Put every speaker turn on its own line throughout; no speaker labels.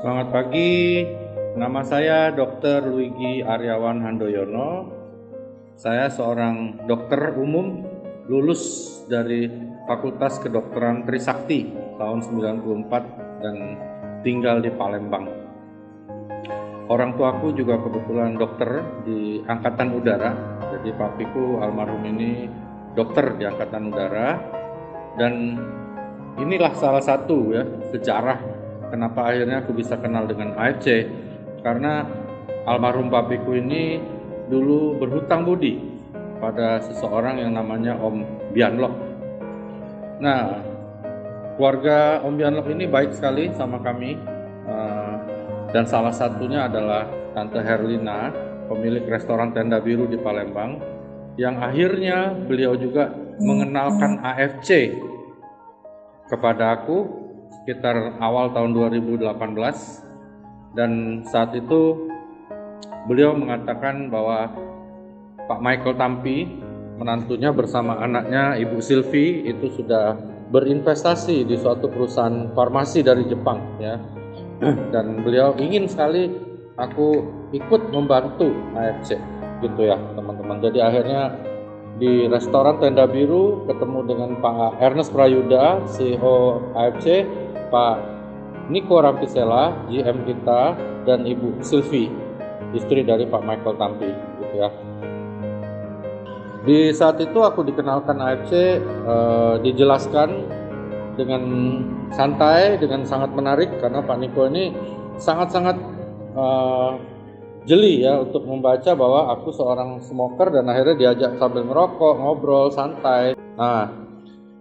Selamat pagi, nama saya Dr. Luigi Aryawan Handoyono. Saya seorang dokter umum lulus dari Fakultas Kedokteran Trisakti tahun 94 dan tinggal di Palembang. Orang tuaku juga kebetulan dokter di Angkatan Udara, jadi papiku almarhum ini dokter di Angkatan Udara, dan inilah salah satu sejarah kenapa akhirnya aku bisa kenal dengan AFC, karena almarhum papiku ini dulu berhutang budi pada seseorang yang namanya Om Bianlok. Nah, keluarga Om Bianlok ini baik sekali sama kami, dan salah satunya adalah Tante Herlina, pemilik restoran Tenda Biru di Palembang, yang akhirnya beliau juga mengenalkan AFC kepada aku sekitar awal tahun 2018, dan saat itu beliau mengatakan bahwa Pak Michael Tampi, menantunya bersama anaknya Ibu Sylvie, itu sudah berinvestasi di suatu perusahaan farmasi dari Jepang ya. Dan beliau ingin sekali aku ikut membantu AFC gitu ya teman-teman. Jadi akhirnya di restoran Tenda Biru ketemu dengan Pak Ernest Prayuda, CEO AFC, Pak Niko Rampisela, GM kita, dan Ibu Sylvie, istri dari Pak Michael Tampi gitu ya. Di saat itu aku dikenalkan AFC, dijelaskan dengan santai, dengan sangat menarik, karena Pak Niko ini sangat-sangat jeli ya untuk membaca bahwa aku seorang smoker, dan akhirnya diajak sambil ngerokok, ngobrol santai. Nah,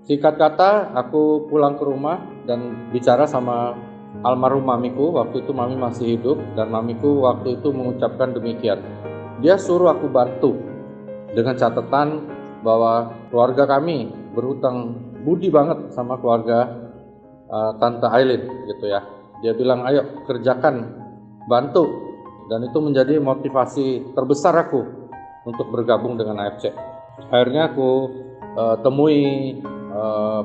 singkat kata aku pulang ke rumah dan bicara sama almarhum mamiku. Waktu itu mami masih hidup, dan mamiku waktu itu mengucapkan demikian. Dia suruh aku bantu dengan catatan bahwa keluarga kami berhutang budi banget sama keluarga Tante Aileen gitu ya. Dia bilang, ayo kerjakan, bantu, dan itu menjadi motivasi terbesar aku untuk bergabung dengan AFC. Akhirnya aku temui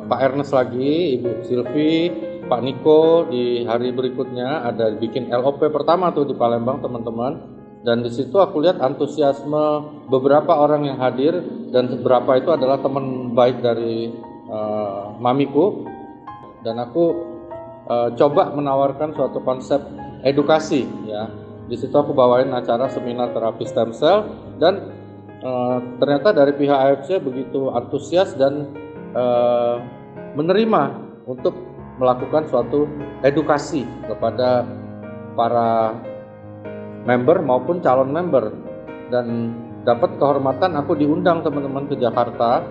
Pak Ernest lagi, Ibu Sylvie, Pak Niko. Di hari berikutnya ada bikin LOP pertama tuh di Palembang teman-teman, dan di situ aku lihat antusiasme beberapa orang yang hadir, dan beberapa itu adalah teman baik dari mamiku, dan aku coba menawarkan suatu konsep edukasi ya. Di situ aku bawain acara seminar terapi stem cell, dan ternyata dari pihak AFC begitu antusias dan menerima untuk melakukan suatu edukasi kepada para member maupun calon member, dan dapat kehormatan aku diundang teman-teman ke Jakarta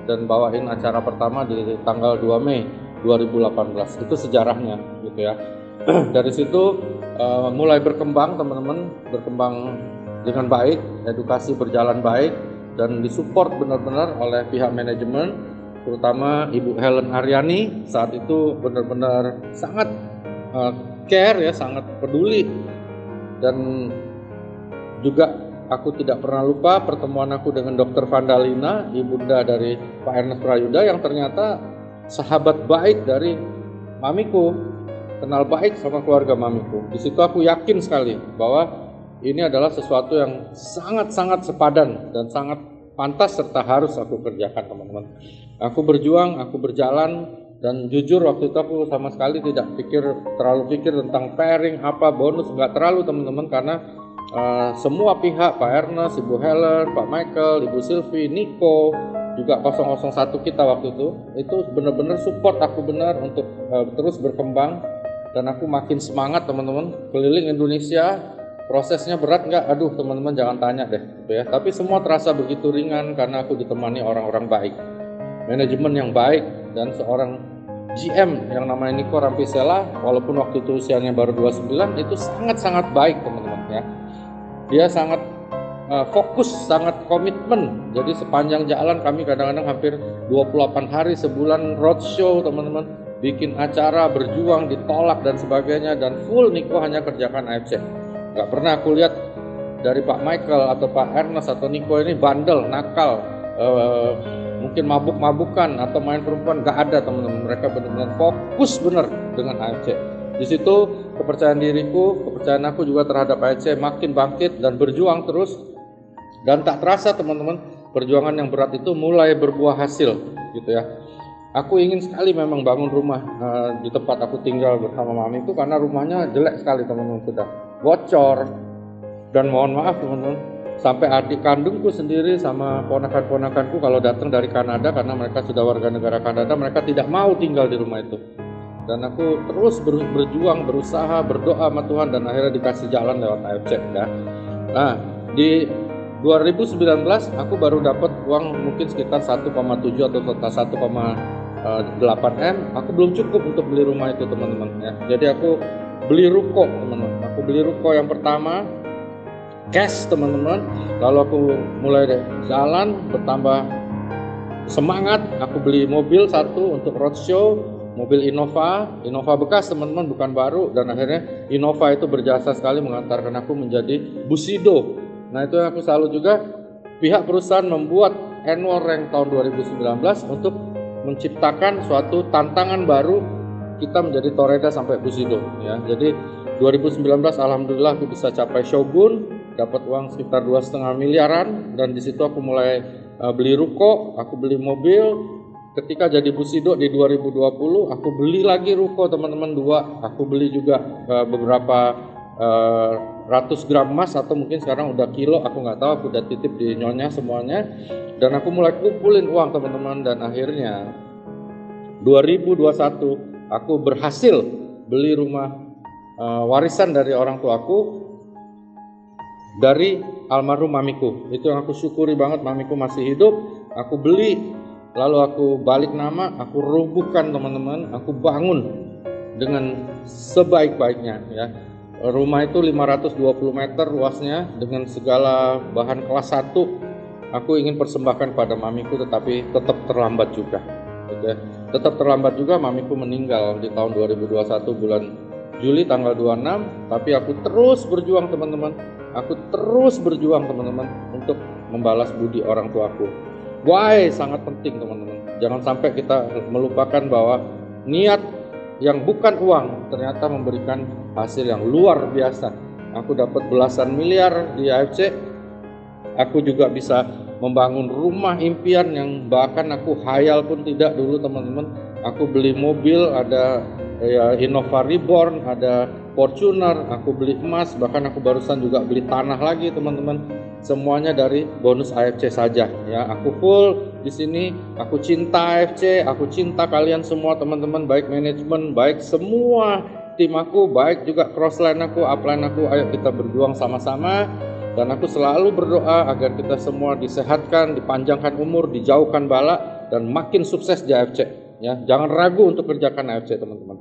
dan bawain acara pertama di tanggal 2 Mei 2018. Itu sejarahnya gitu ya. Dari situ mulai berkembang teman-teman, berkembang dengan baik, edukasi berjalan baik, dan disupport benar-benar oleh pihak manajemen, terutama Ibu Helen Aryani. Saat itu benar-benar sangat care ya, sangat peduli. Dan juga aku tidak pernah lupa pertemuan aku dengan Dr. Vandalina, ibunda dari Pak Ernest Prayuda, yang ternyata sahabat baik dari mamiku, kenal baik sama keluarga mamiku. Di situ aku yakin sekali bahwa ini adalah sesuatu yang sangat-sangat sepadan dan sangat pantas serta harus aku kerjakan teman-teman. Aku berjuang, aku berjalan, dan jujur waktu itu aku sama sekali tidak terlalu pikir tentang pairing apa bonus, nggak terlalu teman-teman, karena semua pihak, Pak Ernest, Ibu Helen, Pak Michael, Ibu Sylvie, Niko, juga 001 kita waktu itu benar-benar support aku benar untuk terus berkembang, dan aku makin semangat teman-teman. Keliling Indonesia, prosesnya berat nggak? Aduh teman-teman jangan tanya deh gitu ya. Tapi semua terasa begitu ringan karena aku ditemani orang-orang baik, manajemen yang baik, dan seorang GM yang namanya Niko Rampisela, walaupun waktu itu usianya baru 29, itu sangat-sangat baik teman-teman ya. Dia sangat fokus, sangat komitmen. Jadi sepanjang jalan kami kadang-kadang hampir 28 hari sebulan roadshow teman-teman, bikin acara, berjuang, ditolak dan sebagainya, dan full Niko hanya kerjakan AFC. Gak pernah aku lihat dari Pak Michael atau Pak Ernest atau Niko ini bandel, nakal, mungkin mabuk-mabukan atau main perempuan, gak ada teman-teman. Mereka benar-benar fokus benar dengan AFC. Di situ kepercayaan diriku, kepercayaan aku juga terhadap AFC makin bangkit dan berjuang terus. Dan tak terasa teman-teman, perjuangan yang berat itu mulai berbuah hasil gitu ya. Aku ingin sekali memang bangun rumah di tempat aku tinggal bersama mami itu, karena rumahnya jelek sekali teman-teman, sudah bocor. Dan mohon maaf teman-teman, sampai adik kandungku sendiri sama ponakan-ponakanku kalau datang dari Kanada, karena mereka sudah warga negara Kanada, mereka tidak mau tinggal di rumah itu. Dan aku terus berjuang, berusaha, berdoa sama Tuhan, dan akhirnya dikasih jalan lewat AFC ya. Nah, di 2019 aku baru dapat uang mungkin sekitar 1,7 atau 1,8 M. Aku belum cukup untuk beli rumah itu teman-teman ya. Jadi aku beli ruko teman-teman. Aku beli ruko yang pertama cash teman-teman. Lalu aku mulai jalan, bertambah semangat. Aku beli mobil satu untuk roadshow, mobil Innova bekas teman-teman, bukan baru. Dan akhirnya Innova itu berjasa sekali mengantarkan aku menjadi Busido. Nah itu yang aku salut juga, pihak perusahaan membuat annual rank tahun 2019 untuk menciptakan suatu tantangan baru kita menjadi Toreda sampai Busido ya. Jadi 2019 alhamdulillah aku bisa capai Shogun, dapat uang sekitar 2,5 miliaran, dan di situ aku mulai beli ruko, aku beli mobil. Ketika jadi Busido di 2020 aku beli lagi ruko teman-teman 2, aku beli juga beberapa ratus gram emas, atau mungkin sekarang udah kilo, aku nggak tahu, aku udah titip di nyonya semuanya. Dan aku mulai kumpulin uang teman-teman, dan akhirnya 2021 aku berhasil beli rumah warisan dari orang tuaku dari almarhum mamiku. Itu yang aku syukuri banget, mamiku masih hidup, aku beli, lalu aku balik nama, aku rubuhkan teman-teman, aku bangun dengan sebaik-baiknya ya. Rumah itu 520 meter luasnya dengan segala bahan kelas 1. Aku ingin persembahkan pada mamiku, tetapi tetap terlambat juga gitu ya. Tetap terlambat juga, mamiku meninggal di tahun 2021 bulan Juli tanggal 26. Tapi aku terus berjuang teman-teman. Aku terus berjuang teman-teman untuk membalas budi orang tuaku. Why? Sangat penting teman-teman. Jangan sampai kita melupakan bahwa niat yang bukan uang ternyata memberikan hasil yang luar biasa. Aku dapat belasan miliar di AFC. Aku juga bisa membangun rumah impian yang bahkan aku hayal pun tidak dulu teman-teman. Aku beli mobil, ada Innova Reborn, ada Fortuner, aku beli emas, bahkan aku barusan juga beli tanah lagi teman-teman. Semuanya dari bonus AFC saja ya. Aku full di sini, aku cinta AFC, aku cinta kalian semua teman-teman, baik manajemen, baik semua tim aku, baik juga crossline aku, upline aku. Ayo kita berjuang sama-sama. Dan aku selalu berdoa agar kita semua disehatkan, dipanjangkan umur, dijauhkan bala, dan makin sukses di AFC ya. Jangan ragu untuk kerjakan AFC teman-teman.